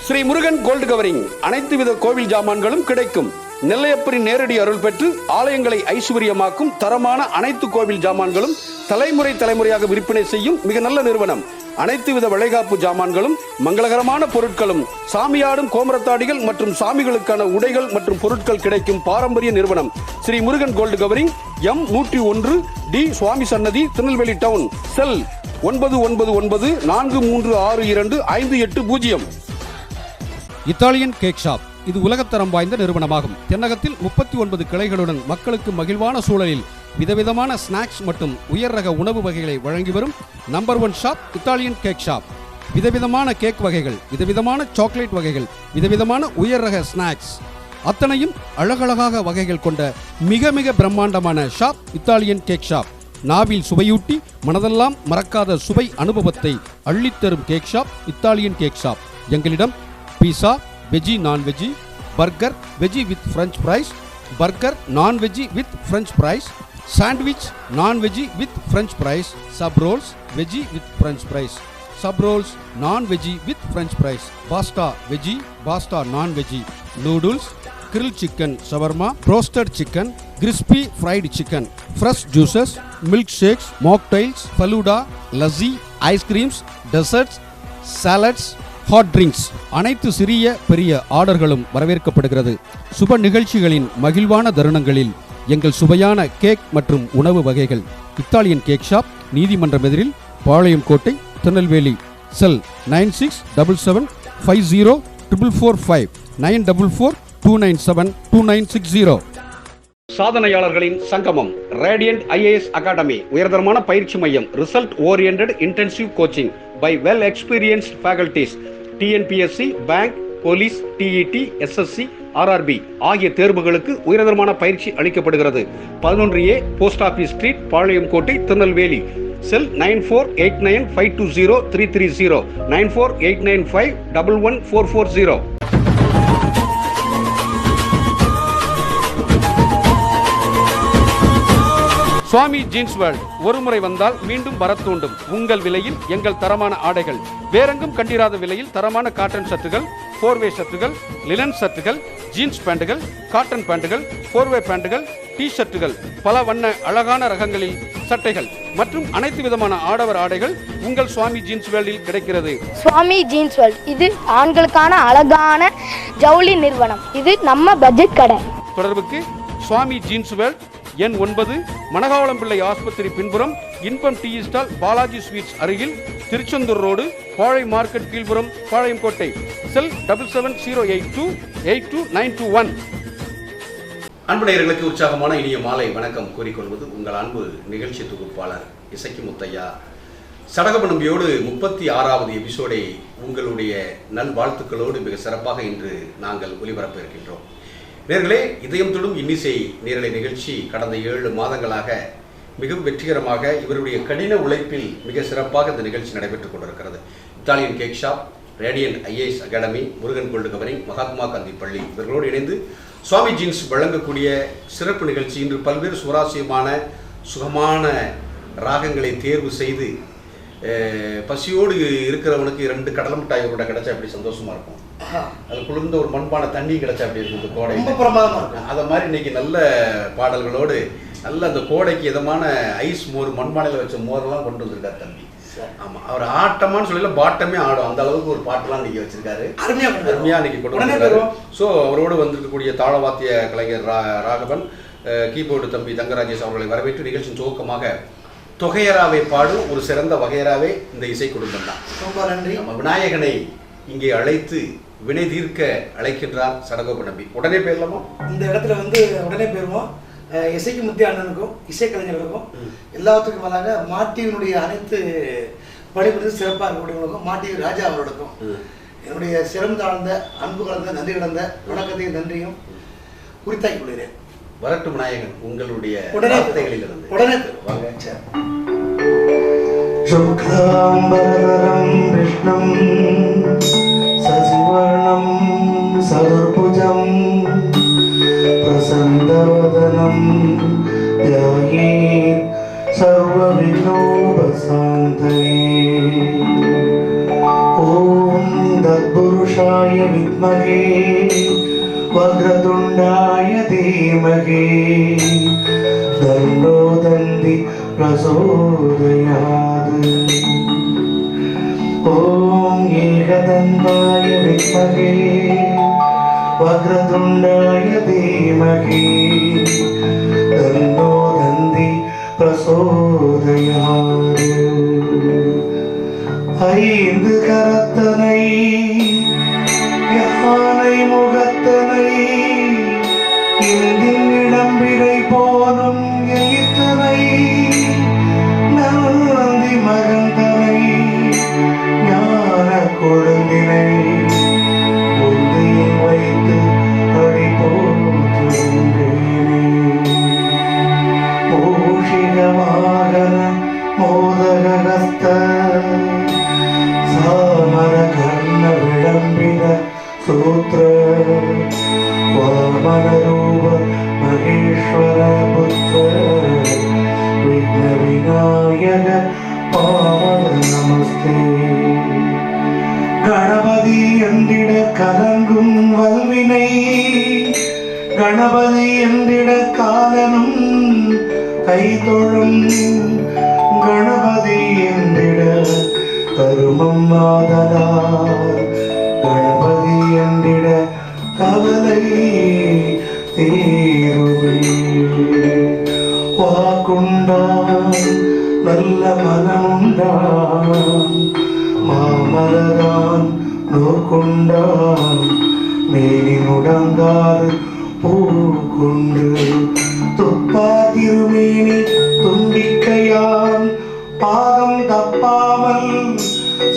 Sri Murugan gold covering அனைத்து வித கோவில் ஜாமான்களும் கிடைக்கும். நெல்லையப்பரின் நேரடி அருள் பெற்று ஆலயங்களை ஐஸ்வர்யமாக்கும் தரமான அனைத்து கோவில் ஜாமான்களும் தலைமுறையாக விற்பனை செய்யும் மிக நல்ல நிறுவனம். அனைத்து வித வளைகாப்பு ஜாமான்களும் மங்களகரமான பொருட்களும் சாமியாடும் கோமரத்தாடிகள் மற்றும் சாமிகளுக்கான உடைகள் மற்றும் பொருட்கள் கிடைக்கும் பாரம்பரிய நிறுவனம் Shri Murugan gold covering, M101 D Swami Sannadhi, Tirunelveli town. Cell 9994362580. Italian cake shop இது உலகத்தரம் வாய்ந்த நிறுவனமாகும். தென்னகத்தில் 39 கிளைகளுடன் மக்களுக்கு மகிழ்வான சூழலில் விதவிதமான ஸ்நாக்ஸ் மற்றும் உயர் ரக உணவு வகைகளை வழங்கி வரும் number 1 shop Italian cake shop. விதவிதமான கேக் வகைகள், விதவிதமான சாக்லேட் வகைகள், விதவிதமான உயர் ரக ஸ்நாக்ஸ் அத்தனையும் அழகழகாக வகைகள் கொண்ட மிக மிக பிரம்மாண்டமான ஷாப் இத்தாலியன் கேக் ஷாப். நாவில் சுவையூட்டி மனதெல்லாம் மறக்காத சுவை அனுபவத்தை அள்ளித்தரும் cake shop Italian cake shop. எங்களிடம் pizza, veggie non veggie, burger veggie with French fries, burger non veggie with French fries, sandwich non veggie with French fries, sub rolls veggie with French fries, sub rolls non veggie with French fries, pasta veggie, pasta non veggie, noodles, grill chicken shawarma, roasted chicken, crispy fried chicken, fresh juices, milk shakes, mocktails, falooda, lassi, ice creams, desserts, salads, hot drinks அனைத்து சிறிய பெரிய ஆர்டர்களும் வரவேற்கப்படுகிறது. சுப நிகழ்ச்சிகளின் மகிழ்வான தருணங்களில் எங்கள் சுவையான cake மற்றும் உணவு வகைகள். இத்தாலியன் கேக் ஷாப், நீதிமன்றம் எதிரில், பாளையம் கோட்டை, திருநெல்வேலி. செல் 9677504445 9442972960. சாதனையாளர்களின் சங்கமம் ரேடியன்ட் IAS அகாடமி உயர்தரமான பயிற்சி மையம். Result oriented intensive coaching by well experienced faculties. TNPSC, bank, police, TET, SSC, RRB ஆகிய தேர்வுகளுக்கு உயர்தரமான பயிற்சி அளிக்கப்படுகிறது. 11A போஸ்ட் ஆபீஸ் ஸ்ட்ரீட், பாளையம் கோட்டை, திருநெல்வேலி. செல் 9489520330 9489511440. சுவாமி ஜீன்ஸ் வேர்ல்ட் ஒருமுறை வந்தால் மீண்டும் வர தூண்டும். உங்கள் விலையில் எங்கள் தரமான ஆடைகள், வேறெங்கும் கண்டிராத விலையில் தரமான காட்டன் சட்டுகள், 4-வே சட்டுகள், லினன் சட்டுகள், ஜீன்ஸ் பேண்டுகள், காட்டன் பேண்டுகள், 4-வே பேண்டுகள், டி ஷர்ட்டுகள், பல வண்ண அழகான ரகங்களில் சட்டைகள் மற்றும் அனைத்து விதமான ஆடவர் ஆடைகள் உங்கள் சுவாமி ஜீன்ஸ் வேர்ல்டில் கிடைக்கிறது. சுவாமி ஜீன்ஸ் வேர்ல்ட் இது ஆண்களுக்கான அழகான ஜவுளி நிறுவனம். இது நம்ம பட்ஜெட் கடை. தொடர்புக்கு சுவாமி ஜீன்ஸ் வேர்ல்ட், எண் 9, மணகாவளம்பிள்ளை ஆஸ்பத்திரி பின்புறம், இன்பம் டீ ஸ்டால், பாலாஜி ஸ்வீட்ஸ் அருகில், திருச்செந்தூர் ரோடு, பாழை மார்க்கெட் கீழ்புறம், பாளையம் கோட்டை. செல் 7708282921. அன்பு நேயர்களுக்கு உற்சாகமான இனிய மாலை வணக்கம் கூறிக்கொள்வது உங்கள் அன்பு நிகழ்ச்சி தொகுப்பாளர் இசக்கி முத்தையா. சடகப நம்பியோடு 36வது எபிசோடை உங்களுடைய நல்வாழ்த்துக்களோடு மிக சிறப்பாக இன்று நாங்கள் ஒலிபரப்ப இருக்கின்றோம். நேர்களே, இதயம் தொடும் இன்னிசை நேரலை நிகழ்ச்சி கடந்த 7 மாதங்களாக மிக வெற்றிகரமாக இவருடைய கடின உழைப்பில் மிக சிறப்பாக இந்த நிகழ்ச்சி நடைபெற்றுக் கொண்டிருக்கிறது. Italian cake shop, radiant IAS academy, Murugan gold covering, Mahatma Gandhi பள்ளி இவர்களோடு இணைந்து சுவாமி ஜீன்ஸ் வழங்கக்கூடிய சிறப்பு நிகழ்ச்சி. இன்று பல்வேறு சுவாரஸ்யமான சுகமான ராகங்களை தேர்வு செய்து பசியோடு இருக்கிறவனுக்கு 2 கடலை மிட்டாய் கூட கிடைச்சா எப்படி சந்தோஷமா இருக்கும். அது குளிர்ந்த ஒரு மண்பான தண்ணி கிடைச்சா அப்படி இருக்கும். இந்த கோடை அதை மாதிரி இன்னைக்கு நல்ல பாடல்களோடு நல்ல அந்த கோடைக்கு இதமான ஐஸ் மோர், மண்பானையில் வச்ச மோரெல்லாம் கொண்டு வந்திருக்காரு தம்பி. ஆமாம், அவர் ஆட்டமானு சொல்லல, பாட்டமே ஆடும், அந்த அளவுக்கு ஒரு பாட்டெல்லாம் இன்னைக்கு வச்சிருக்காரு. அருமையாக இன்னைக்கு கொண்டு வந்திருக்காரு. ஸோ அவரோடு வந்திருக்கக்கூடிய தாளவாத்திய கலைஞர் ராகவன், கீபோர்டு தம்பி தங்கராஜேஷ் அவர்களை வரவேற்று நிகழ்ச்சியின் துவக்கமாக தொகையராவை பாடும் ஒரு சிறந்த வகையராவே இந்த இசை குடும்பம் தான். ரொம்ப நன்றி. நம்ம விநாயகனை இங்கே அழைத்து வினை தீர்க்க அழைக்கின்றார் சடகோப நம்பி. உடனே போயிடலாமா? இந்த இடத்துல உடனே போயிடுவோம். இசைக்கு முத்திய அண்ணனுக்கும் இசைக்கலைஞர்களுக்கும் எல்லாத்துக்கும் மேலாக மாட்டியினுடைய அனைத்து பணிபுரிந்து சிறப்பாக இருக்கக்கூடியவங்களுக்கும், மாட்டி ராஜா அவர்களுக்கும் என்னுடைய சிரம் தாழ்ந்த அன்பு கலந்த நன்றி கடந்த வணக்கத்தையும் நன்றியும் குறித்தாக்கி கொள்கிறேன். வரட்டும் விநாயகன், உங்களுடைய வார்த்தைகளிலிருந்து உடனே வாங்க. शुक्लाम्बरधरं कृष्णं शशिवर्णं चतुर्भुजं प्रसन्नवदनं ध्यायेत् सर्वविघ्नोपशान्तये. ॐ तत्पुरुषाय विद्महे वक्रतुण्डाय धीमहि तन्नो दन्ति प्रचोदयात् ॐ एकदन्ताय विद्महे वक्रतुण्डाय धीमहि तन्नो दन्ति प्रचोदयात् ஐந்து கரத்தனை யானை முகத்தனை இந்தின் இடம்பிரை போலும் எயித்தனை நந்தி மகந்தனை ஞான கொழுந்தினை புந்தியில் வைத்து அடி போற்றுகின்றேனே மூஷிக வாகன மோதகஸ்த சாமர கர்ண விளம்பின சூத்ர வாமன ரூப மகேஸ்வர புத்திர விக்ன விநாயக பாவன நமஸ்தே கணபதி என்றிட கலங்கும் வல்வினை கணபதி என்றிட காலனும் கைதொழும் கணபதி என்றிட கருமம் ஆதலார் கணபதி என்றிட கவலை தீருவே வாக்குண்டான் நல்ல மனமுண்டான் மாமலரான் நோக்குண்டான் மேனி முடங்காது பூக்கொண்டு துப்பா திருமேனி தும்பிக்கையான் பாதம் தப்பாமல்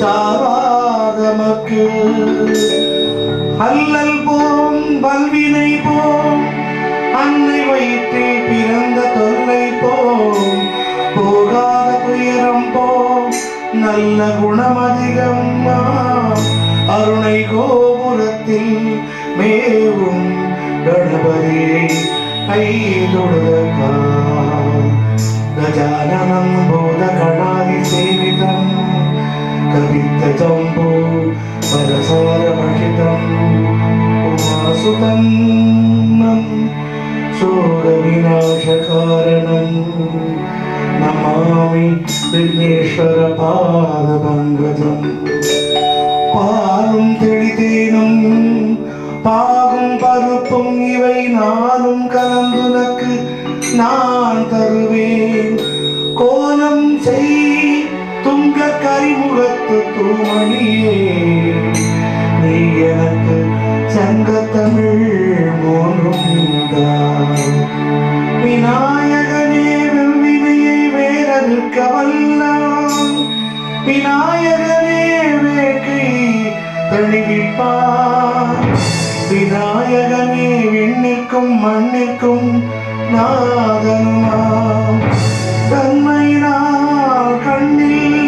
சாராதமக்கு அல்லல் போம் வல்வினை போம் அன்னை வயிற்றில் பிறந்த தொல்லை போம் போகாத துயரம் போம் நல்ல குணமதிகம் அருணை கோபுரத்தில் மேவும் கணபதியை கைதொடுதா गजाननं बोधगणादिसेवितं कवित्तजम्बो परसारमहितं उमासुतं शोकविनाशकारणं नमामि विघ्नेश्वरपादपङ्कजं பாலும் தெளிதேனும் பாகும் பருப்பும் இவை நானும் கலந்துனக்கு நான் தருவேன் கோலம் செய் துங்க கரிமுகத்து தூமணியே நீ எனக்கு சங்கத்தமிழ் மூன்றும் விநாயகனே வெவ்வினையை வேறறுக்க வல்லான் விநாயகனே வேட்கை தணிவிப்பான் விநாயகனே விண்ணிற்கும் மண்ணிற்கும் நாதனுமாம் தன்மையினால் கண்ணில்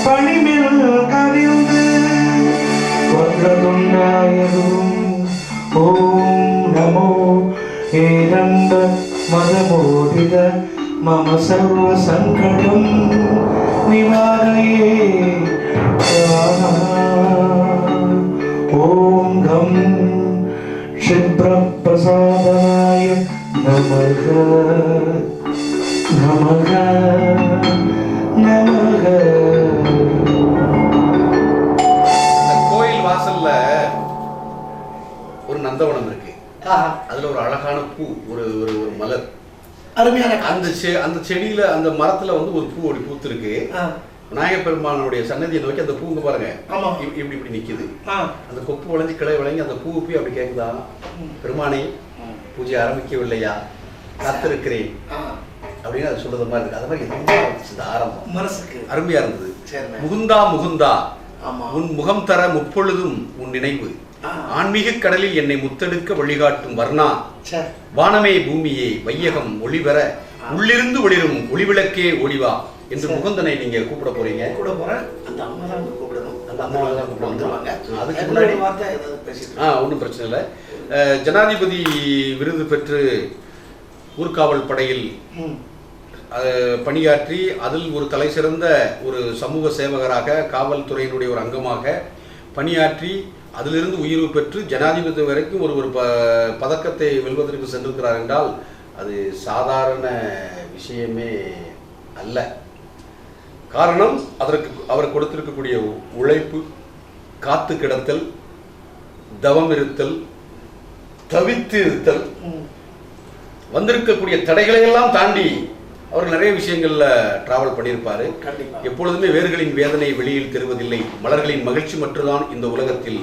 பணிமில் கவிழ்ந்து வக்ரதுண்டாயதும் ஓம் நமோ ஏரம்ப மதமோதித மம சர்வ சங்கடம் நிவாரயே ஓம் கம் क्षिप्रप्रसादनाय नमः नमः नमः கோயில் வாசல்ல ஒரு நந்தவனம் இருக்கு. அதுல ஒரு அழகான பூ, ஒரு ஒரு ஒரு மலர், அருமையான அந்த செடியில அந்த மரத்துல வந்து ஒரு பூ ஒடி பூத்திருக்கு. விநாயக பெருமானுடைய சன்னதியை நோக்கி அந்த பூங்க பாருங்க இப்படி இப்படி நிக்குது. அந்த கொப்பு விளைஞ்சு கிளை விளைஞ்சு அந்த பூ போய் அப்படி கேக்குதா, பெருமானை பூஜை ஆரம்பிக்கவில்லையா, காத்திருக்கிறேன் அப்படின்னு அது சொல்றது மாதிரி இருக்கு. அது மாதிரி இந்த ஆரம்பம் மனசுக்கு அருமையா இருந்தது. முகுந்தா முகுந்தா உன் முகம் தர முப்பொழுதும் உன் நினைவு, ஆன்மீக கடலில் என்னை முத்தெடுக்க வழிகாட்டும் வர்ணா, வானமே பூமியே வையகம் ஒளிபெற உள்ளிருந்து ஒளிரும் ஒளிவிளக்கே ஒளிவா என்று முகுந்தனை நீங்க கூப்பிட போறீங்க. கூட போறேன். அந்த அம்மா தான் கூப்பிடணும். அந்த அம்மா தான் கூப்பிடுவாங்க. அதுக்கு முன்னாடி ஒன்றும் பிரச்சனை இல்லை. ஜனாதிபதி விருது பெற்று ஊர்காவல் படையில் பணியாற்றி அதில் ஒரு தலை சிறந்த ஒரு சமூக சேவகராக காவல்துறையினுடைய ஒரு அங்கமாக பணியாற்றி அதிலிருந்து உயர்வு பெற்று ஜனாதிபதி வரைக்கும் ஒரு ஒரு பதக்கத்தை வெல்வதற்கு சென்றிருக்கிறார் என்றால் அது சாதாரண விஷயமே அல்ல. காரணம் அதற்கு அவர் கொடுத்திருக்கக்கூடிய உழைப்பு, காத்து கிடத்தல், தவம் இருத்தல், தவித்து இருத்தல், வந்திருக்கக்கூடிய தடைகளை எல்லாம் தாண்டி அவர் நிறைய விஷயங்கள்ல டிராவல் பண்ணியிருப்பாரு. எப்பொழுதுமே வேர்களின் வேதனை வெளியில் தெரிவதில்லை, மலர்களின் மகிழ்ச்சி மட்டும்தான் இந்த உலகத்தில்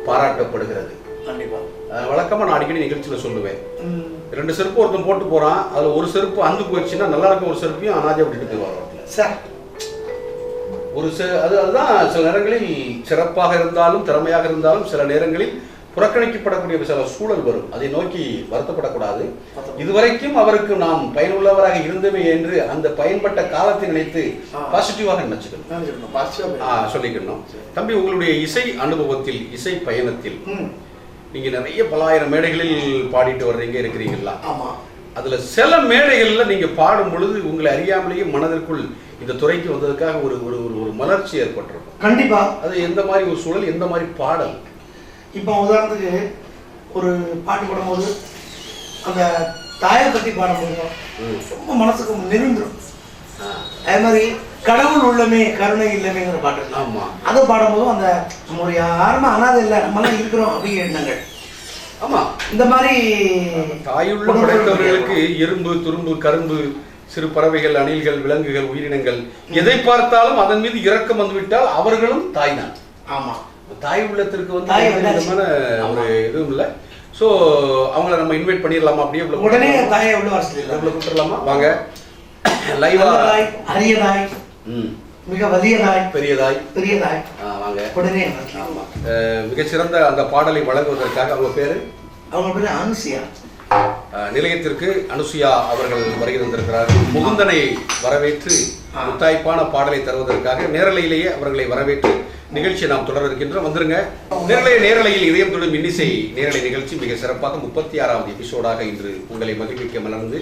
பாராட்டப்படுகிறது. வழக்கமா நான் அடிக்கடி நிகழ்ச்சியில சொல்லுவேன், 2 செருப்பு ஒருத்தன் போட்டு போறான், அதுல ஒரு செருப்பு அந்து போயிடுச்சுன்னா நல்லா இருக்க ஒரு செருப்பையும் அனாதையா விட்டுட்டு போவாங்க. அதுதான் சில நேரங்களில் சிறப்பாக இருந்தாலும் திறமையாக இருந்தாலும் சில நேரங்களில் புறக்கணிக்கப்படக்கூடிய சில சூழல் வரும். அதை நோக்கி வருத்தப்படக்கூடாது. இதுவரைக்கும் அவருக்கு நாம் பயனுள்ளவராக இருந்தமே என்று அந்த பயன்பட்ட காலத்தை நினைத்து பாசிட்டிவாக நினைச்சுக்கணும், சொல்லிக்கணும். தம்பி, உங்களுடைய இசை அனுபவத்தில், இசை பயணத்தில் நீங்க நிறைய பலாயிரம் மேடைகளில் பாடிட்டு வர்றீங்க இருக்கிறீங்களா? அதுல சில மேடைகள்ல நீங்க பாடும் பொழுது உங்களை அறியாமலேயே மனதிற்குள் இந்த துறைக்கு வந்ததுக்காக ஒரு ஒரு மலர்ச்சி ஏற்பட்டிருக்கும். கண்டிப்பா. அது எந்த மாதிரி ஒரு சூழல், எந்த மாதிரி பாடல்? இப்போ உதாரணத்துக்கு ஒரு பாட்டு பாடும்போது அந்த தாயை பற்றி பாடும்போது ரொம்ப மனசுக்கு நெருந்துடும். அதே மாதிரி கடவுள் உள்ளமே கருணை இல்லமேங்கிற பாட்டு. ஆமா, அதை பாடும்போதும் அந்த நம்ம ஒரு யாருமே அனாதை இல்லை, நம்மளாம் இருக்கிறோம் அப்படிங்கிற எண்ணங்கள். ஆமா, இந்த மாதிரி தாயுள்ள படைத்தவர்களுக்கு எறும்பு, துரும்பு, கரும்பு, சிறு பறவைகள், அணில்கள், விலங்குகள், உயிரினங்கள் எதை பார்த்தாலும் அதன் மீது இரக்கம் வந்துவிட்டால் அவர்களும் தாய் தான். ஆமா, தாய் உள்ளத்திற்கு வந்து விதமான ஒரு இதுவும் இல்லை. ஸோ அவங்கள நம்ம இன்வைட் பண்ணிடலாமா? அப்படியே உடனே தாயை உள்ள வசதி கூப்பிட்டுலாமா? வாங்க, லைவா. அரியதாய், மிக வலியதாய், பெரியதாய், பெரியதாய், வாங்க உடனே. மிகச்சிறந்த அந்த பாடலை வழங்குவதற்காக அவங்க பேரு அனுசியா, நிலையத்திற்கு அனுசுயா அவர்கள் வருகை தந்திருக்கிறார்கள். முகுந்தனை வரவேற்று முத்தாய்ப்பான பாடலை தருவதற்காக நேரலையிலேயே அவர்களை வரவேற்று நிகழ்ச்சியை நாம் தொடர இருக்கின்றோம். வந்துருங்க. நேரலையில் இதயம் தொடும் இன்னிசை நேரலை நிகழ்ச்சி மிக சிறப்பாக 36வது எபிசோடாக இன்று உங்களை மகிழ்விக்க மலர்ந்து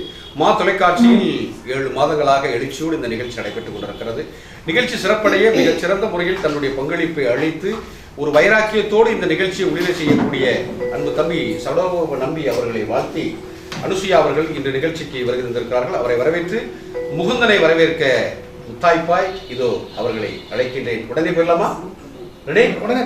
தொலைக்காட்சியில் 7 மாதங்களாக எழுச்சியோடு இந்த நிகழ்ச்சி நடைபெற்றுக் கொண்டிருக்கிறது. நிகழ்ச்சி சிறப்படைய மிகச் சிறந்த முறையில் தன்னுடைய பங்களிப்பை அளித்து ஒரு வைராக்கியத்தோடு இந்த நிகழ்ச்சியை உள்ளிட செய்யக்கூடிய அன்பு தம்பி சடோப நம்பி அவர்களை வாழ்த்தி அனுசுயா அவர்கள் இன்று நிகழ்ச்சிக்கு வருகை தந்திருக்கிறார்கள். அவரை வரவேற்று முகுந்தனை வரவேற்க முத்தாய்ப்பாய் இதோ அவர்களை அழைக்கின்றேன். உடனே போயிடலாமா? ரெடி? உடனே.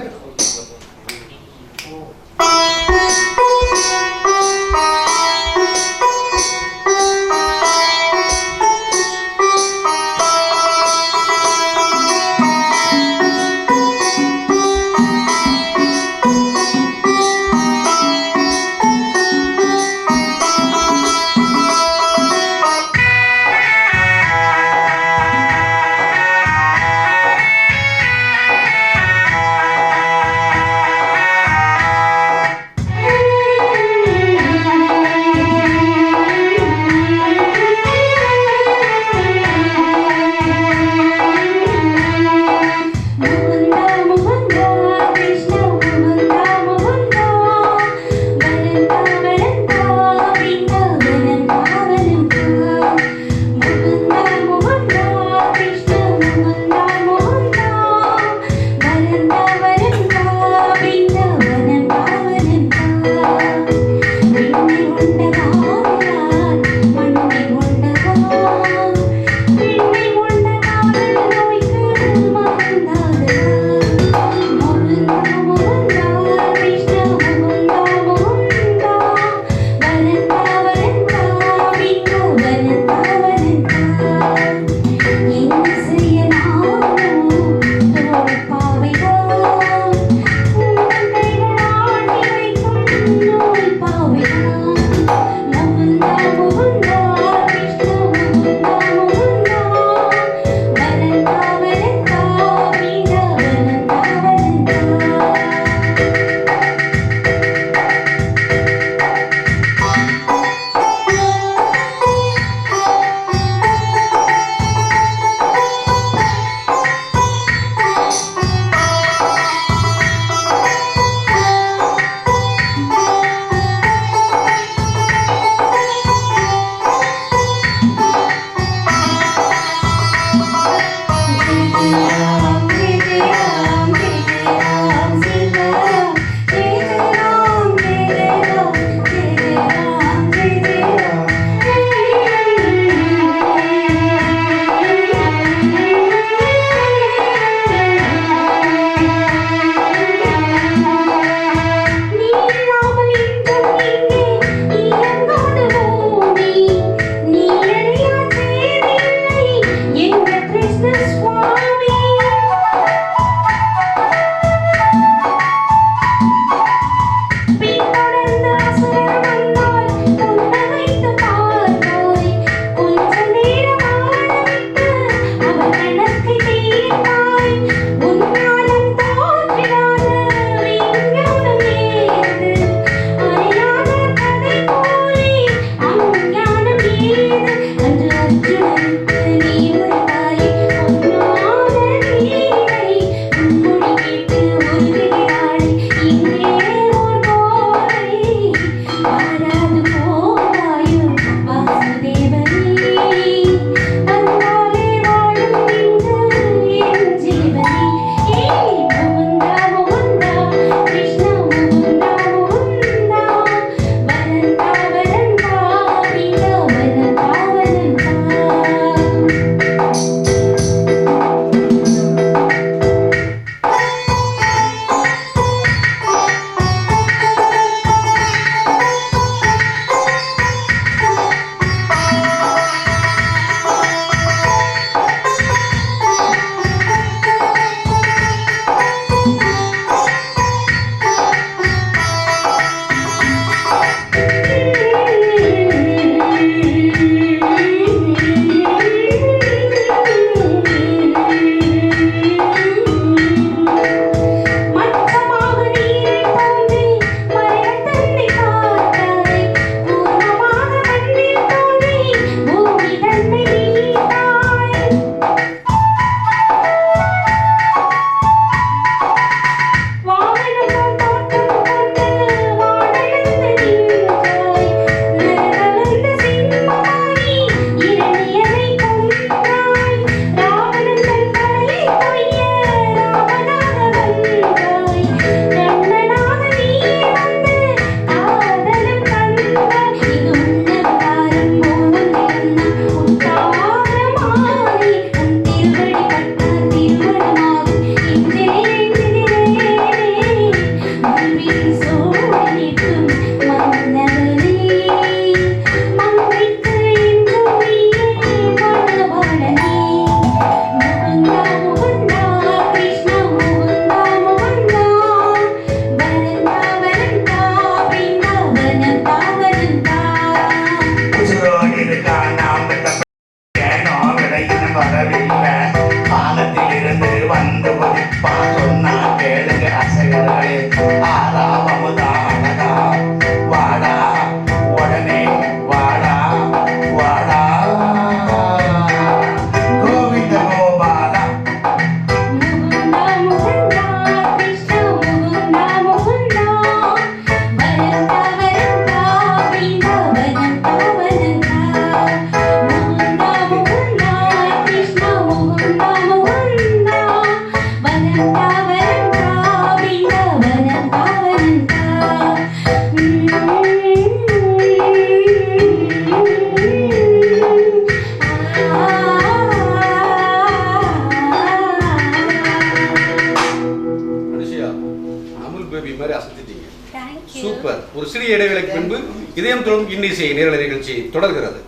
சூப்பர். ஒரு சிறிய இடைவேளைக்கு பின்பு இதயம் தொழும் இன்னிசை நேரலை நிகழ்ச்சி தொடர்கிறது.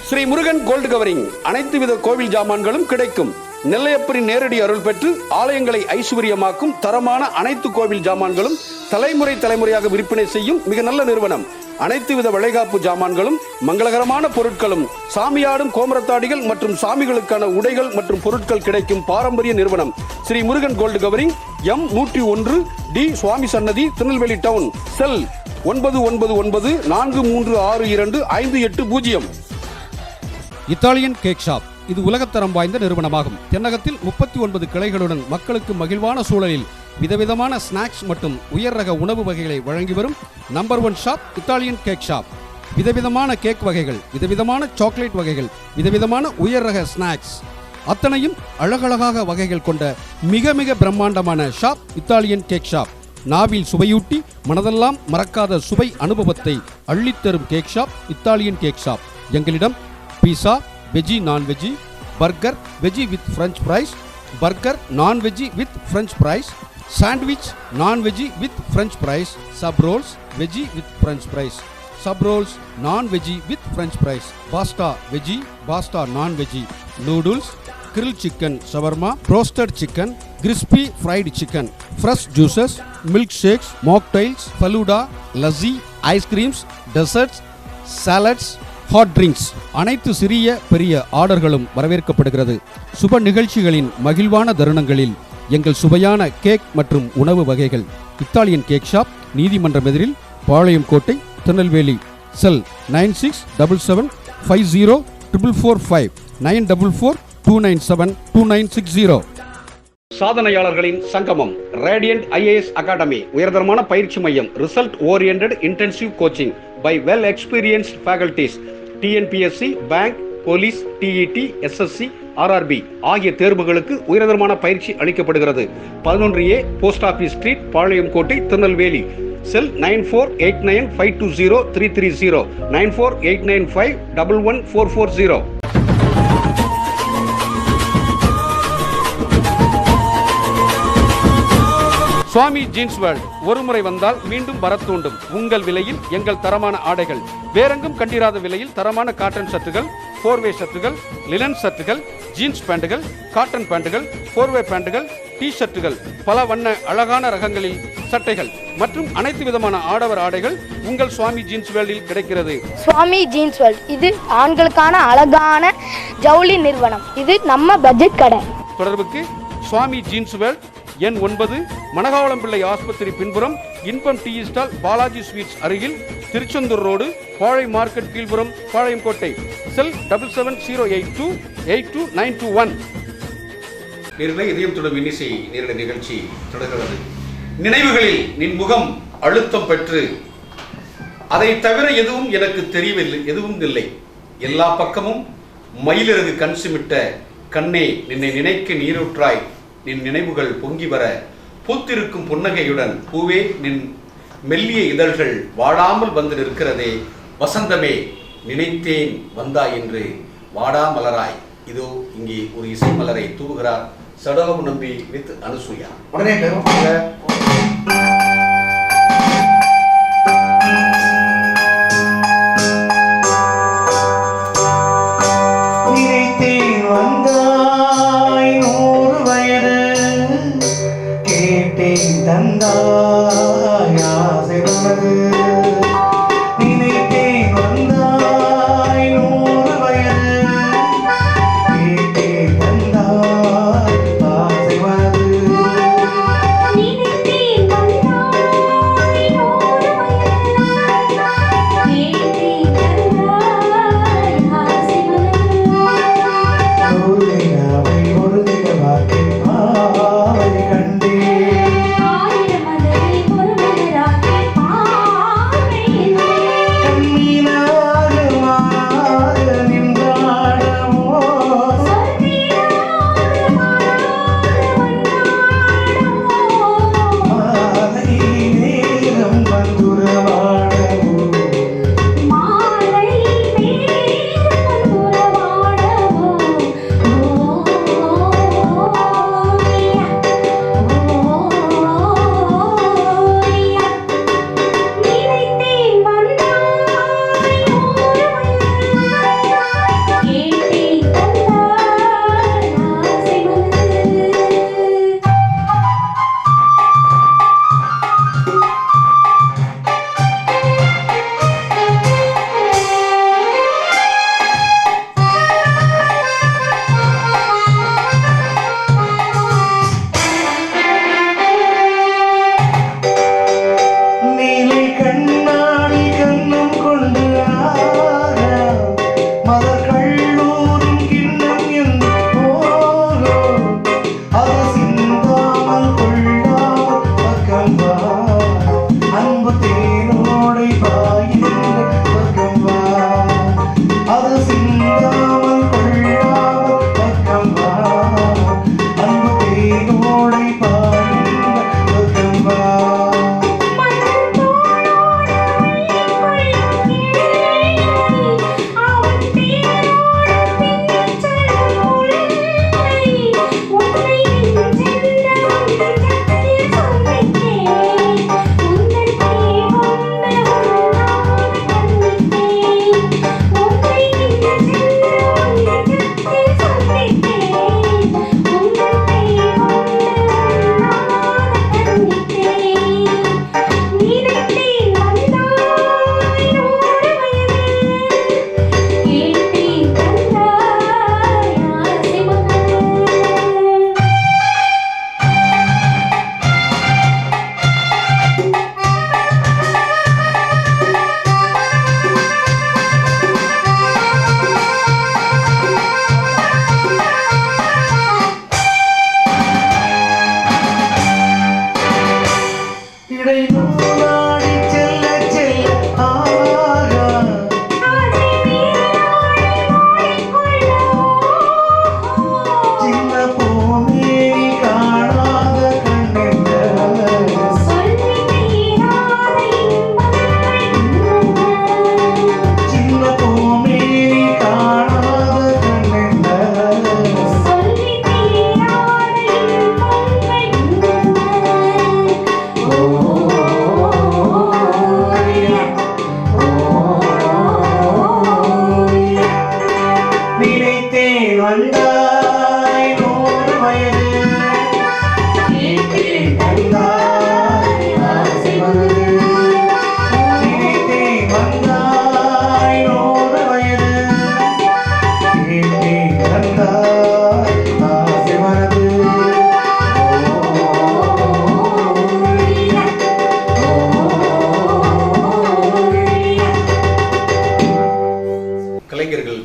ஸ்ரீ முருகன் கோல்டு கவரிங் அனைத்து வித கோவில் ஜாமான்களும் கிடைக்கும். நெல்லையப்பரின் நேரடி அருள் பெற்று ஆலயங்களை ஐஸ்வர்யமாக்கும் தரமான அனைத்து கோவில் ஜாமான்களும் தலைமுறையாக விற்பனை செய்யும் மிக நல்ல நிறுவனம். அனைத்து வித வளைகாப்பு ஜாமான்களும் மங்களகரமான பொருட்களும் சாமியாடும் கோமரத்தாடிகள் மற்றும் சாமிகளுக்கான உடைகள் மற்றும் பொருட்கள் கிடைக்கும் பாரம்பரிய நிறுவனம் Shri Murugan gold covering, M101 D Swami Sannadhi, Tirunelveli town. Cell 9994362580. Italian cake shop இது உலகத்தரம் வாய்ந்த நிறுவனமாகும். தென்னகத்தில் 39 கிளைகளுடன் மக்களுக்கு மகிழ்வான சூழலில் விதவிதமான ஸ்நாக்ஸ் மற்றும் உயர் ரக உணவு வகைகளை வழங்கி வரும் number 1 shop Italian cake shop. விதவிதமான கேக் வகைகள், விதவிதமான சாக்லேட் வகைகள், விதவிதமான உயர் ரக ஸ்நாக்ஸ் அத்தனையும் அழகழகாக வகைகள் கொண்ட மிக மிக பிரம்மாண்டமான ஷாப் இத்தாலியன் கேக் ஷாப். நாவில் சுவையூட்டி மனதெல்லாம் மறக்காத சுவை அனுபவத்தை அள்ளித்தரும் cake shop Italian cake shop. எங்களிடம் pizza, veggie non veggie, burger veggie with French fries, burger non veggie with French fries, sandwich non veggie with French fries, sub rolls veggie with French fries, sub rolls non veggie with French fries, pasta veggie, pasta non veggie, noodles, grill chicken shawarma, roasted chicken, crispy fried chicken, fresh juices, milk shakes, mocktails, falooda, lassi, ice creams, desserts, salads, hot drinks. அனைத்து சிறிய பெரிய ஆர்டர்களும் வரவேற்கப்படுகிறது. சுப நிகழ்ச்சிகளின் மகிழ்வான தருணங்களில் எங்கள் சுவையான cake மற்றும் உணவு வகைகள். இத்தாலியன் கேக் ஷாப், நீதிமன்றம் எதிரில், பாளையம் கோட்டை, திருநெல்வேலி. செல் 9677504445 944297290. சாதனையாளர்களின் சங்கமம் ரேடியன்ட் IAS அகாடமி உயர்தரமான பயிற்சி மையம். Result oriented intensive coaching by well experienced faculties. TNPSC, bank, police, TET, SSC, RRB ஆகிய தேர்வுகளுக்கு உயர்தரமான பயிற்சி அளிக்கப்படுகிறது. 11A போஸ்ட் ஆபீஸ் ஸ்ட்ரீட், பாளையம் கோட்டை, திருநெல்வேலி. செல் 9489520330 9489511440. சுவாமி ஜீன்ஸ் வேர்ல்ட் ஒரு முறை வந்தால் மீண்டும் வரத் தூண்டும். உங்கள் விலையில் எங்கள் தரமான ஆடைகள், வேறெங்கும் கண்டிராத விலையில் தரமான காட்டன் சட்டுகள், 4-வே சட்டுகள், லினன் சட்டுகள், ஜீன்ஸ் பேண்டுகள், காட்டன் பேண்டுகள், 4-வே பேண்டுகள், டி ஷர்ட்டுகள், பல வண்ண அழகான ரகங்களில் சட்டைகள் மற்றும் அனைத்து விதமான ஆடவர் ஆடைகள் உங்கள் சுவாமி ஜீன்ஸ் வேர்ல்டில் கிடைக்கிறது. சுவாமி ஜீன்ஸ் வேர்ல்ட் இது ஆண்களுக்கான அழகான ஜவுளி நிறுவனம். இது நம்ம பட்ஜெட் கடை. தொடர்புக்கு சுவாமி ஜீன்ஸ் வேர்ல்ட், எண் 9, மணகாவளம்பிள்ளை ஆஸ்பத்திரி பின்புறம், இன்பம் டீ ஸ்டால், பாலாஜி ஸ்வீட்ஸ் அருகில், திருச்செந்தூர் ரோடு, பாழை மார்க்கெட் கீழ்புறம், பாளையம் கோட்டை. செல் 7708282921. நேர்களை இதயம் தொடும் இன்னிசை நேரடி நிகழ்ச்சி தொடர்கிறது. நினைவுகளில் நின் முகம் அழுத்தம் பெற்று, அதை தவிர எதுவும் எனக்கு தெரியவில்லை, எதுவும் இல்லை, எல்லா பக்கமும் மயிலிறகு கண் சிமிட்ட கண்ணே நின்னை நினைக்க நீரூற்றாய், நின் நினைவுகள் பொங்கி வர பூத்திருக்கும் புன்னகையுடன் பூவே நின் மெல்லிய இதழ்கள் வாடாமல் வந்து நிற்கிறதே, வசந்தமே நினைத்தேன் வந்தாய் என்று வாடாமலராய். இதோ இங்கே ஒரு இசை மலரை தூவுகிறார் சடகோபு நம்பி வித் அனுசூயா. உடனே தேனோடை பாய்கின்ற பக்கம் வா, அது சிந்தாமல் கொள்ளாமல் பக்கம் வா, அன்பு தேனோடை பாய்கின்ற பக்கம் வா.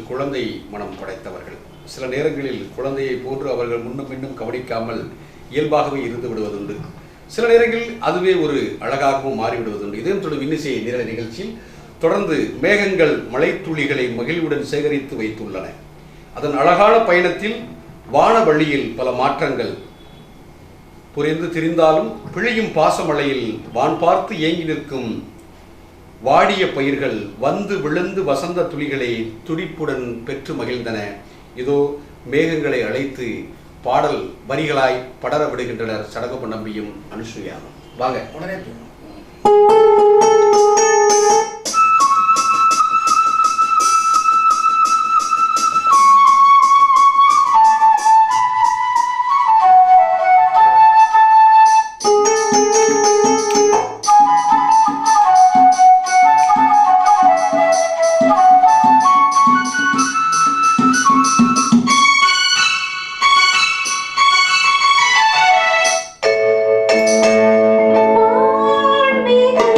குழந்தை மனம் படைத்தவர்கள். சில நேரங்களில் குழந்தையை போன்று அவர்கள் முன்னும் பின்னும் கவனிக்காமல் இயல்பாகவே இருந்து விடுவதுண்டு. சில நேரங்களில் அதுவே ஒரு அழகாகவும் மாறிவிடுவதுண்டு. இதயம் தொடும் இன்னிசை நிரல நிகழ்ச்சியில் தொடர்ந்து மேகங்கள் மழைத்துளிகளை மகிழ்வுடன் சேகரித்து வைத்துள்ளன. அதன் அழகான பயணத்தில் வானவழியில் பல மாற்றங்கள் புரிந்து திரிந்தாலும் பிழியும் பாசமழையில் வான் பார்த்து ஏங்கி நிற்கும் வாடிய பயிர்கள் வந்து விழுந்து வசந்த துளிகளை துடிப்புடன் பெற்று மகிழ்ந்தன. இதோ மேகங்களை அழைத்து பாடல் வரிகளாய் படர விடுகின்றனர் சடகோப நம்பியும் அனுசூயாவும். வாங்க உடனே me.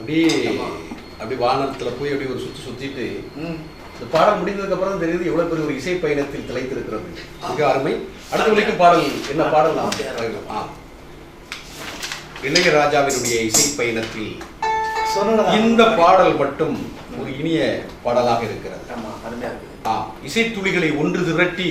அப்படி வானத்துல போய் அப்படி ஒரு சுத்திட்டு இந்த பாடல் முடிந்ததுக்கு அப்புறம் தான் தெரியுது எவ்வளவு பெரிய ஒரு இசை பயணத்தில் திளைத்திருக்கிறது. மிக அருமை. அடுத்த வரைக்கும் பாடல் என்ன பாடல்? இளையராஜாவினுடைய இசை பயணத்தில் இந்த பாடல் மட்டும் ஒரு இனிய பாடலாக இருக்கிறது. இசைத்துளிகளை ஒன்று திரட்டி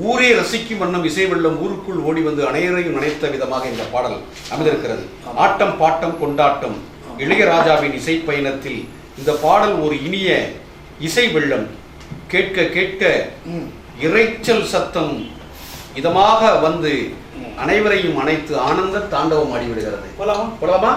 ஊரே ரசிக்கும் வண்ணம் இசை வெள்ளம் ஊருக்குள் ஓடி வந்து அனைவரையும் நினைத்த விதமாக இந்த பாடல் அமைந்திருக்கிறது. ஆட்டம் பாட்டம் கொண்டாட்டம் இளையராஜாவின் இசை பயணத்தில் இந்த பாடல் ஒரு இனிய இசை வெள்ளம். கேட்க கேட்க இரைச்சல் சத்தம் இதமாக வந்து அனைவரையும் அனைத்து ஆனந்த தாண்டவம் ஆடிவிடுகிறது. போலாமா?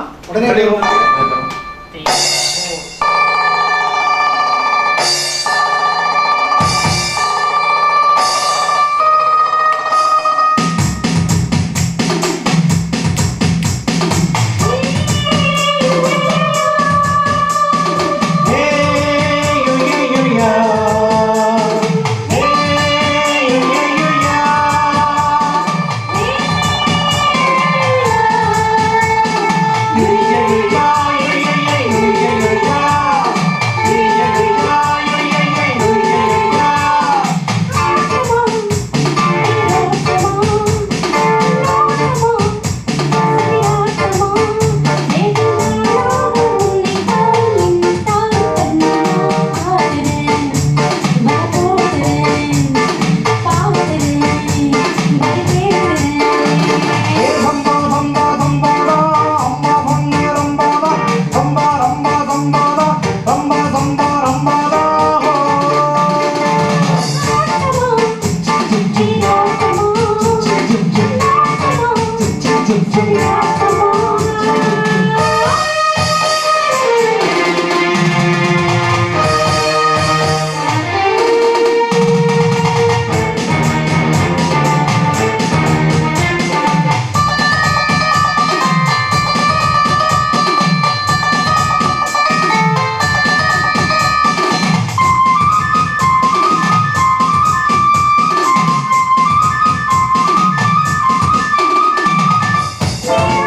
Yeah.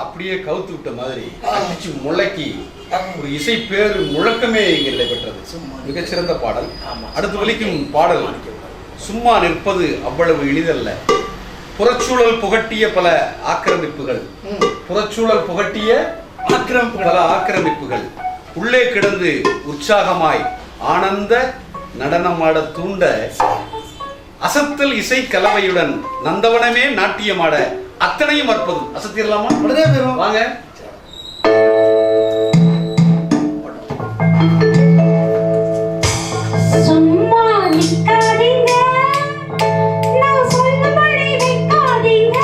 அப்படியே கவுத்து விட்ட மாதிரி அடிச்சு முழக்கி ஒரு இசை பேரு முழக்கமே இங்கே நடைபெற்றது. மிகச்சிறந்த பாடல். அடுத்து வலிக்கும் பாடல் சும்மா நிற்பது அவ்வளவு எளிதல்ல. புறச்சூழல் புகட்டிய பல ஆக்கிரமிப்புகள், புறச்சூழல் புகட்டிய பல ஆக்கிரமிப்புகள் உள்ளே கிடந்து உற்சாகமாய் ஆனந்த நடனமாட தூண்ட அசத்தல் இசை கலவையுடன் நந்தவனமே நாட்டியமாட அத்தனையும் அற்புதம். அசத்திடலாமா? உடனே போயிரும். வாங்க. சும்மா நிக்காதீங்க, நான் சொன்னபடி வைக்காதீங்க.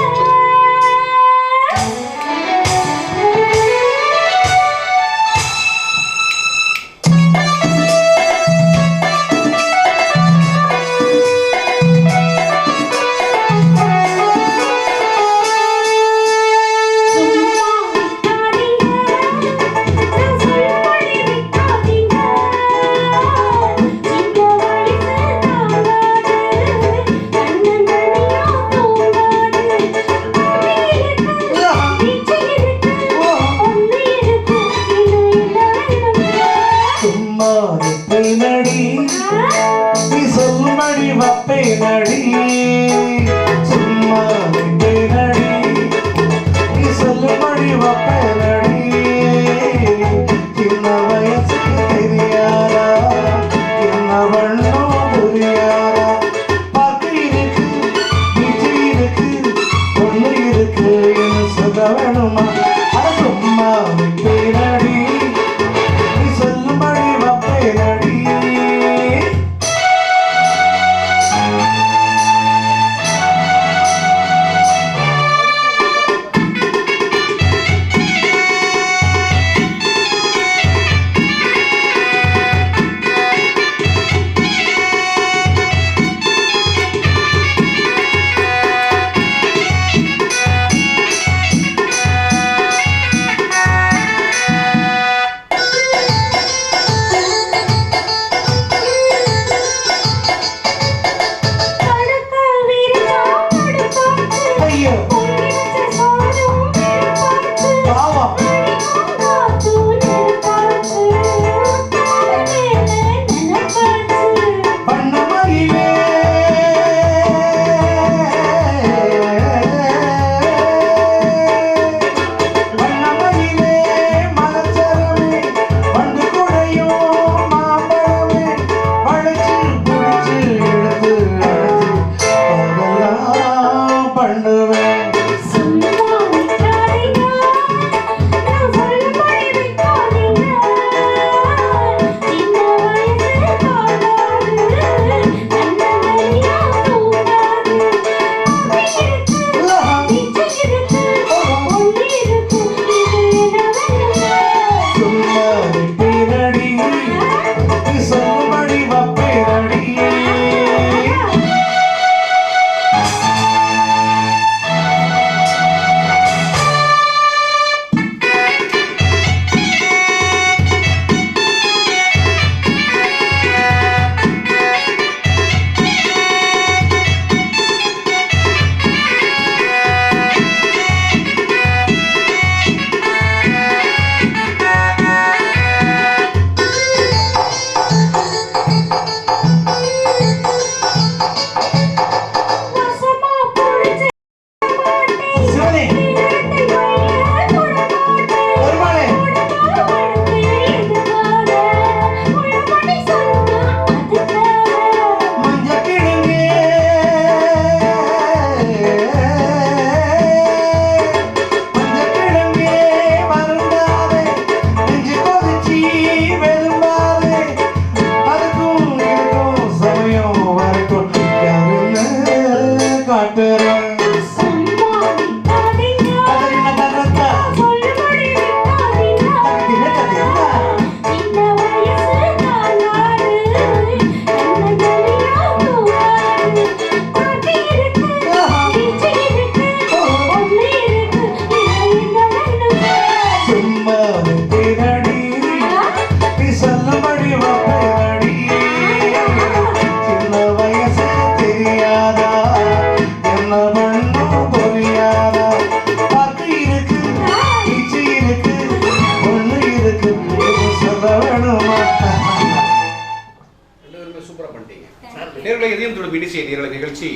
நேர்களை எதையும் தொடும் இனிசை நேரலை நிகழ்ச்சி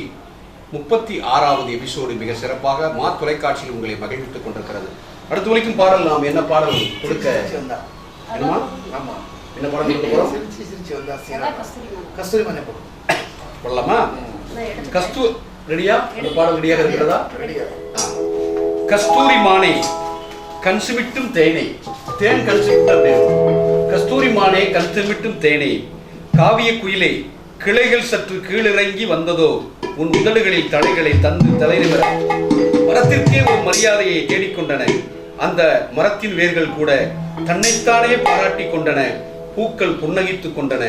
36வது எபிசோடு மிக சிறப்பாக மா தொலைக்காட்சியில் உங்களை மகிழ்வித்துக் கொண்டிருக்கிறது. அடுத்து வரைக்கும் பாடல் நாம் என்ன பாடல் கொடுக்க என்னமா என்ன பாடல் கொடுக்க போறோம்? கஸ்தூரி மஞ்சள் போடலாமா? ரெடியா? அந்த பாடல் ரெடியாக இருக்கிறதா? கஸ்தூரி மானே கன்சுமிட்டும் தேனை, தேன் கன்சுமிட்டும் அப்படியே கஸ்தூரி மானே கன்சுமிட்டும் தேனை, காவிய குயிலே கிளைகள் சற்று கீழிறங்கி வந்ததோ உன் உதடுகளில் தடைகளை தந்து தலைநிமிர. மரத்திற்கே ஒரு மரியாதையை தேடிக்கொண்டன, அந்த மரத்தின் வேர்கள் கூட தன்னைத்தானே பாராட்டி கொண்டன, பூக்கள் புன்னகித்துக் கொண்டன.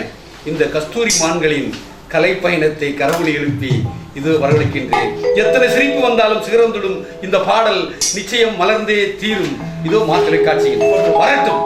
இந்த கஸ்தூரி மான்களின் கலைப்பயணத்தை கரவொலி எழுப்பி இது வரவழைக்கின்றேன். எத்தனை சிரிப்பு வந்தாலும் சிகரந்துடும் இந்த பாடல் நிச்சயம் மலர்ந்தே தீரும். இதோ மா தொலைக்காட்சியில் வரட்டும்.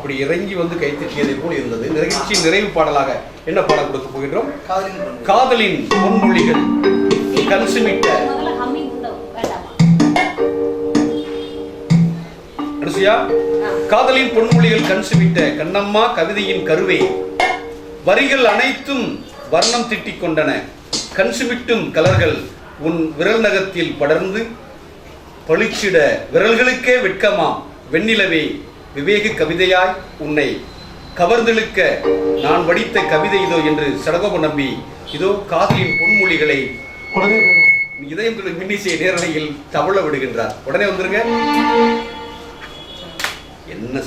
அப்படி இறங்கி வந்து கைத்தட்டியதை போல் இருந்தது. நிகழ்ச்சியின் நிறைவு பாடலாக என்ன பாடல் கொடுக்க போகின்றோம்? காதலின் பொன்மொழிகள் கன்சுமிட்ட காதலின் பொன்மொழிகள் கன்சுமிட்ட கண்ணம்மா கவிதையின் கருவே வரிகள் அனைத்தும் வர்ணம் திட்டிக் கொண்டன. கன்சுமிட்டும் கலர்கள் உன் விரல் நகத்தில் படர்ந்து பளிச்சிட விரல்களுக்கே வெட்கமா வெண்ணிலவே விவேக கவிதையாய் உன்னை கவர்ந்தெழுக்க நான் வடித்த கவிதை இதோ என்று சடகோப நம்பி இதோ காதலின் பொன்மொழிகளை இதயம் மின்னிசை நேரலையில் தவழ விடுகின்றார். உடனே வந்துருங்க. என்ன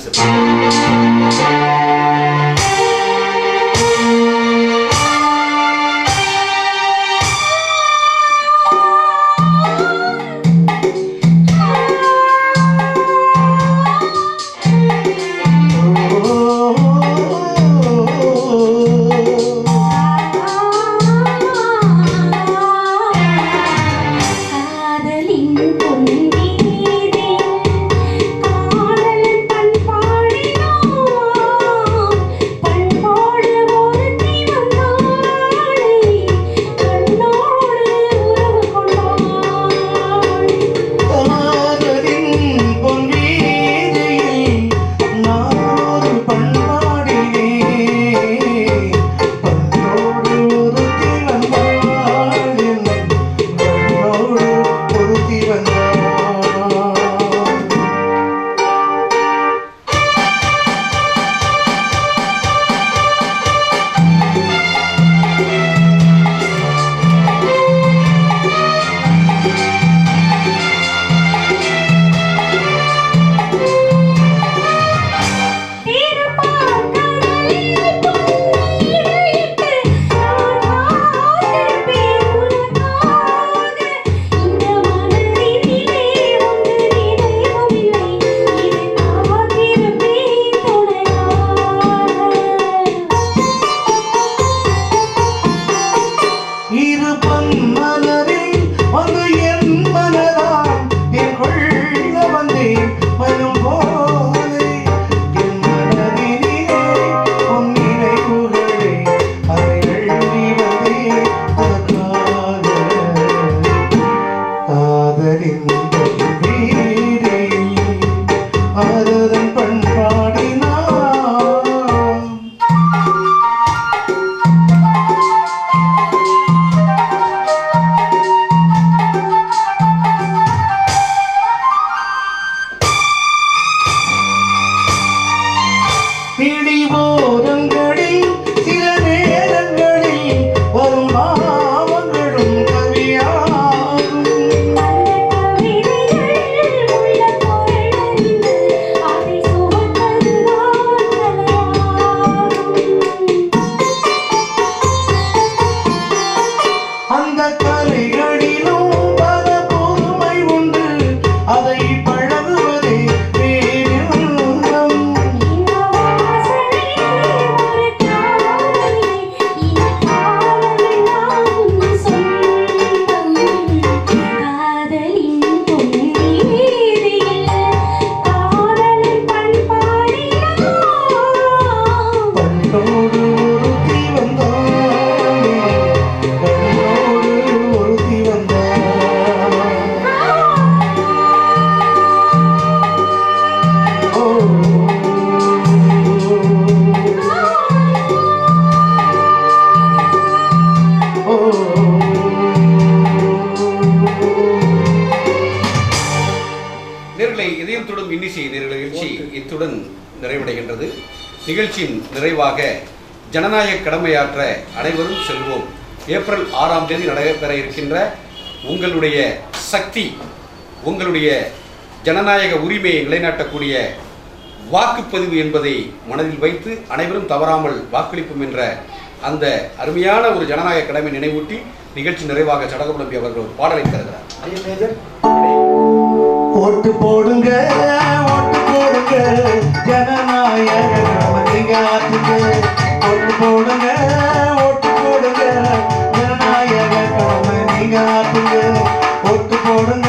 இத்துடன் நிறைவடைகின்றது. நிகழ்ச்சியின் நிறைவாக ஜனநாயக கடமையாற்ற அனைவரும் செல்வோம். ஏப்ரல் 6ஆம் தேதி நடைபெற இருக்கின்ற உங்களுடைய சக்தி, உங்களுடைய ஜனநாயக உரிமையை நிலைநாட்டக்கூடிய வாக்குப்பதிவு என்பதை மனதில் வைத்து அனைவரும் தவறாமல் வாக்களிப்போம் என்ற அந்த அருமையான ஒரு ஜனநாயக கடமை நினைவூட்டி நிகழ்ச்சி நிறைவாக சடகோப நம்பி அவர்கள் ஒரு பாடலை தருகிறார். ஓட்டு போடுங்க, ஓட்டு போடுங்க, ஜனநாயக கடமைங்க ஆற்றுங்க. ஓட்டு போடுங்க, ஓட்டு போடுங்க, ஜனநாயக கடமைங்க ஆற்றுங்க. ஓட்டு போடுங்க.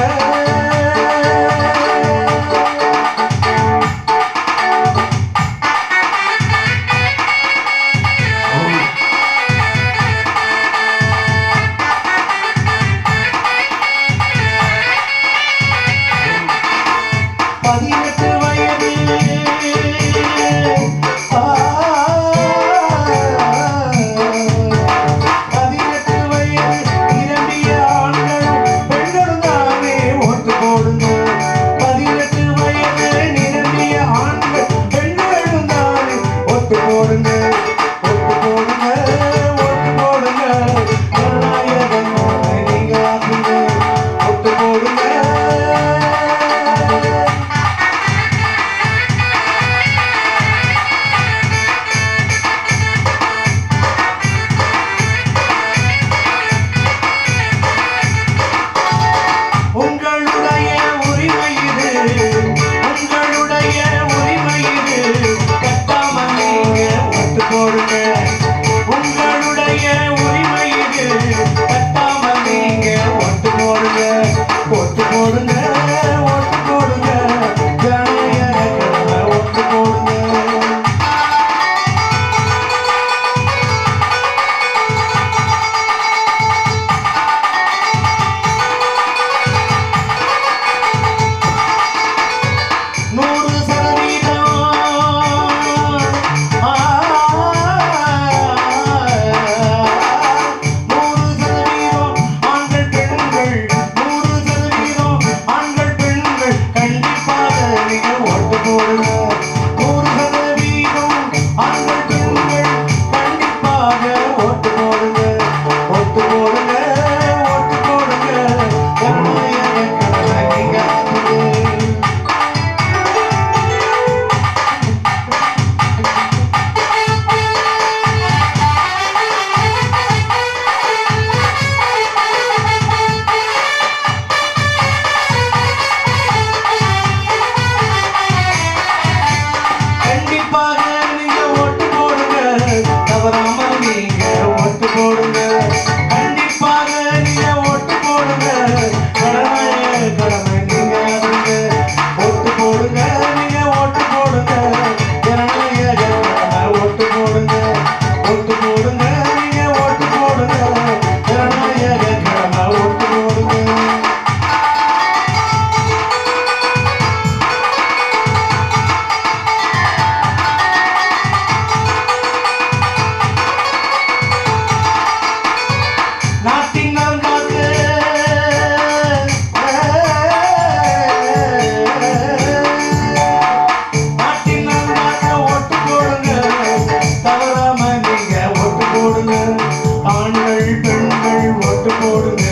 ஆண்கள் பெண்கள் ஓட்டு போடுங்க,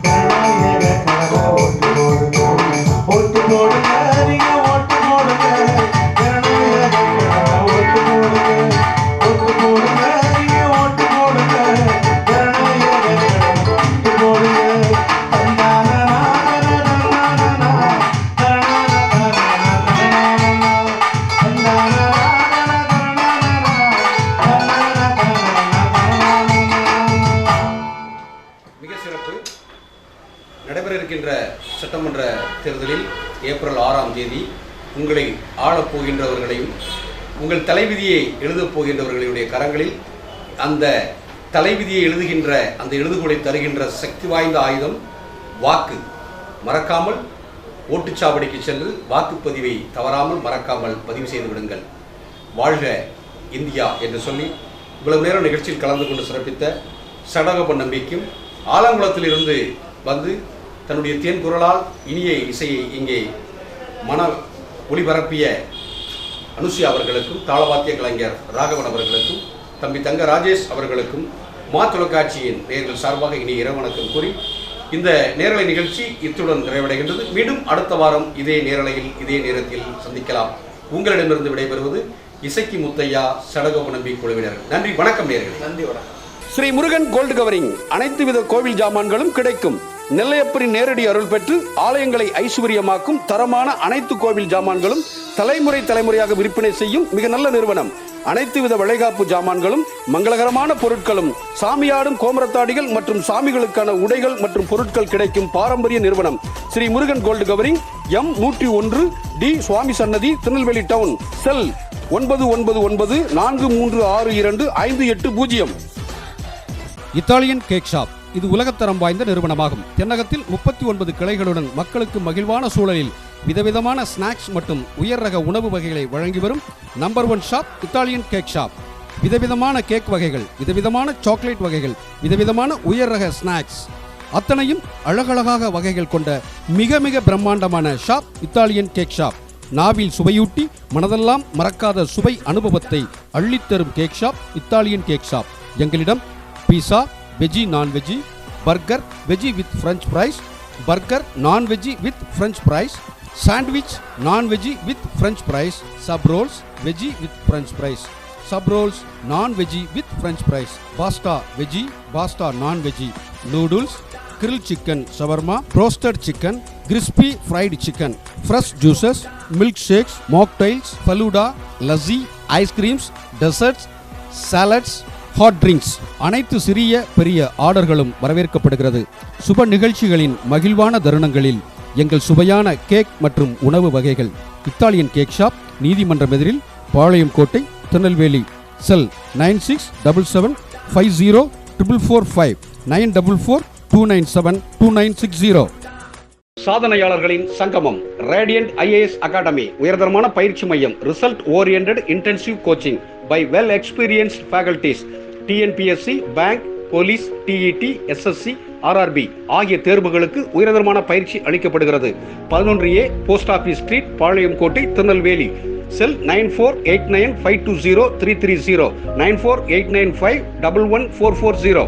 ஜனநாயக கழக ஓட்டு போடுங்க, ஓட்டு போடுங்க, நீங்க ஓட்டு போடுங்க, ஜனநாயக கழக ஓட்டு போடுங்க, ஓட்டு போடுங்க, நீங்க ஓட்டு போடுங்க, ஜனநாயக கழக ஓட்டு போடுங்க. மிக சிறப்பு. நடைபெற இருக்கின்ற சட்டமன்ற தேர்தலில் ஏப்ரல் 6ஆம் தேதி உங்களை ஆளப் போகின்றவர்களையும் உங்கள் தலைவிதியை எழுதப் போகின்றவர்களுடைய கரங்களில் அந்த தலைவிதியை எழுதுகின்ற அந்த எழுதுகோலை தருகின்ற சக்தி வாய்ந்த ஆயுதம் வாக்கு. மறக்காமல் ஓட்டுச்சாவடிக்கு சென்று வாக்குப்பதிவை தவறாமல் மறக்காமல் பதிவு செய்து விடுங்கள். வாழ்க இந்தியா என்று சொல்லி இவ்வளவு நேரம் நிகழ்ச்சியில் கலந்து கொண்டு சிறப்பித்த சடகோபன் நம்பிக்கும் ஆலங்குளத்திலிருந்து வந்து தன்னுடைய தேன் குரலால் இனிய இசையை இங்கே மன ஒளிபரப்பிய அனுசியா அவர்களுக்கும், தாளவாத்திய கலைஞர் ராகவன் அவர்களுக்கும், தம்பி தங்க ராஜேஷ் அவர்களுக்கும் மா தொலைக்காட்சியின் நேயர்கள் சார்பாக இனிய இரவு வணக்கம் கூறி இந்த நேரலை நிகழ்ச்சி இத்துடன் நிறைவடைகின்றது. மீண்டும் அடுத்த வாரம் இதே நேரலையில் இதே நேரத்தில் சந்திக்கலாம். உங்களிடமிருந்து விடைபெறுவது இசக்கி முத்தையா, சடகோபன் நம்பி குழுவினர். நன்றி, வணக்கம் நேயர்களே. நன்றி, வணக்கம். ஸ்ரீ முருகன் கோல்டு கவரிங் அனைத்து வித கோவில் ஜாமான்களும் கிடைக்கும். நெல்லையப்பரின் நேரடி அருள் பெற்று ஆலயங்களை ஐஸ்வர்யமாக்கும் தரமான அனைத்து கோவில் ஜாமான்களும் தலைமுறை தலைமுறையாக விற்பனை செய்யும் மிக நல்ல நிறுவனம். அனைத்து வித வளைகாப்பு ஜாமான்களும் மங்களகரமான பொருட்களும் சாமியாடும் கோமரத்தாடிகள் மற்றும் சாமிகளுக்கான உடைகள் மற்றும் பொருட்கள் கிடைக்கும் பாரம்பரிய நிறுவனம் Shri Murugan gold covering, M101 D Swami Sannadhi, Tirunelveli town. Cell 9994362580. Italian cake shop இது உலகத்தரம் வாய்ந்த நிறுவனமாகும். தென்னகத்தில் 39 கிளைகளுடன் மக்களுக்கு மகிழ்வான சூழலில் விதவிதமான ஸ்நாக்ஸ் மற்றும் உயர் ரக உணவு வகைகளை வழங்கி வரும் number 1 shop Italian cake shop. விதவிதமான கேக் வகைகள், விதவிதமான சாக்லேட் வகைகள், விதவிதமான உயர் ரக ஸ்நாக்ஸ் அத்தனையும் அழகழகாக வகைகள் கொண்ட மிக மிக பிரம்மாண்டமான ஷாப் இத்தாலியன் கேக் ஷாப். நாவில் சுவையூட்டி மனதெல்லாம் மறக்காத சுவை அனுபவத்தை அள்ளித்தரும் cake shop Italian cake shop. எங்களிடம் pizza, veggie non veggie, burger veggie with French fries, burger non veggie with French fries, sandwich non veggie with French fries, sub rolls veggie with French fries, sub rolls non veggie with French fries, pasta veggie, pasta non veggie, noodles, grill chicken shawarma, roasted chicken, crispy fried chicken, fresh juices, milk shakes, mocktails, falooda, lassi, ice creams, desserts, salads, hot drinks. அனைத்து சிறிய பெரிய ஆர்டர்களும் வரவேற்கப்படுகிறது. சுப நிகழ்ச்சிகளின் மகிழ்வான தருணங்களில் எங்கள் சுவையான cake மற்றும் உணவு வகைகள். இத்தாலியன் கேக் ஷாப், நீதிமன்றம் எதிரில், பாளையம் கோட்டை, திருநெல்வேலி. செல் 9677504445 944297290. சாதனையாளர்களின் சங்கமம் ரேடியன்ட் IAS அகாடமி உயர்தரமான பயிற்சி மையம். Result oriented intensive coaching by well experienced faculties. TNPSC, bank, police, TET, SSC, RRB ஆகிய தேர்வுகளுக்கு உயர்தரமான பயிற்சி அளிக்கப்படுகிறது. 11A போஸ்ட் ஆபீஸ் ஸ்ட்ரீட், பாளையம் கோட்டை, திருநெல்வேலி. செல் 9489520330 9489511440.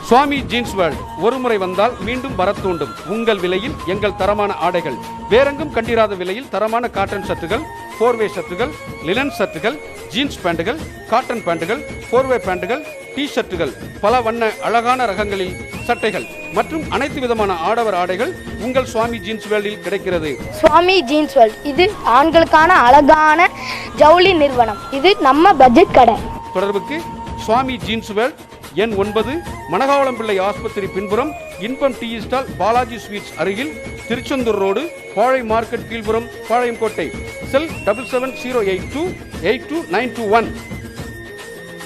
சுவாமி ஜீன்ஸ் வேர்ல்ட் ஒரு முறை வந்தால் மீண்டும் வரத் தூண்டும். உங்கள் விலையில் எங்கள் தரமான ஆடைகள், வேறெங்கும் கண்டிராத விலையில் தரமான காட்டன் சட்டுகள், 4-வே சட்டுகள், லினன் சட்டுகள், ஜீன்ஸ் பேண்டுகள், காட்டன் பேண்டுகள், 4-வே பேண்டுகள், டி ஷர்ட்டுகள், பல வண்ண அழகான ரகங்களில் சட்டைகள் மற்றும் அனைத்து விதமான ஆடவர் ஆடைகள் உங்கள் சுவாமி ஜீன்ஸ் வேர்ல்டில் கிடைக்கிறது. சுவாமி ஜீன்ஸ் வேர்ல்ட் இது ஆண்களுக்கான அழகான ஜவுளி நிறுவனம். இது நம்ம பட்ஜெட் கடை. தொடர்புக்கு சுவாமி ஜீன்ஸ் வேர்ல்ட், எண் 9, மணகாவளம்பிள்ளை ஆஸ்பத்திரி பின்புறம், இன்பம் டீ ஸ்டால், பாலாஜி ஸ்வீட்ஸ் அருகில், திருச்செந்தூர் ரோடு, பாழை மார்க்கெட் கீழ்புறம், பாளையம் கோட்டை. செல் 7708282921.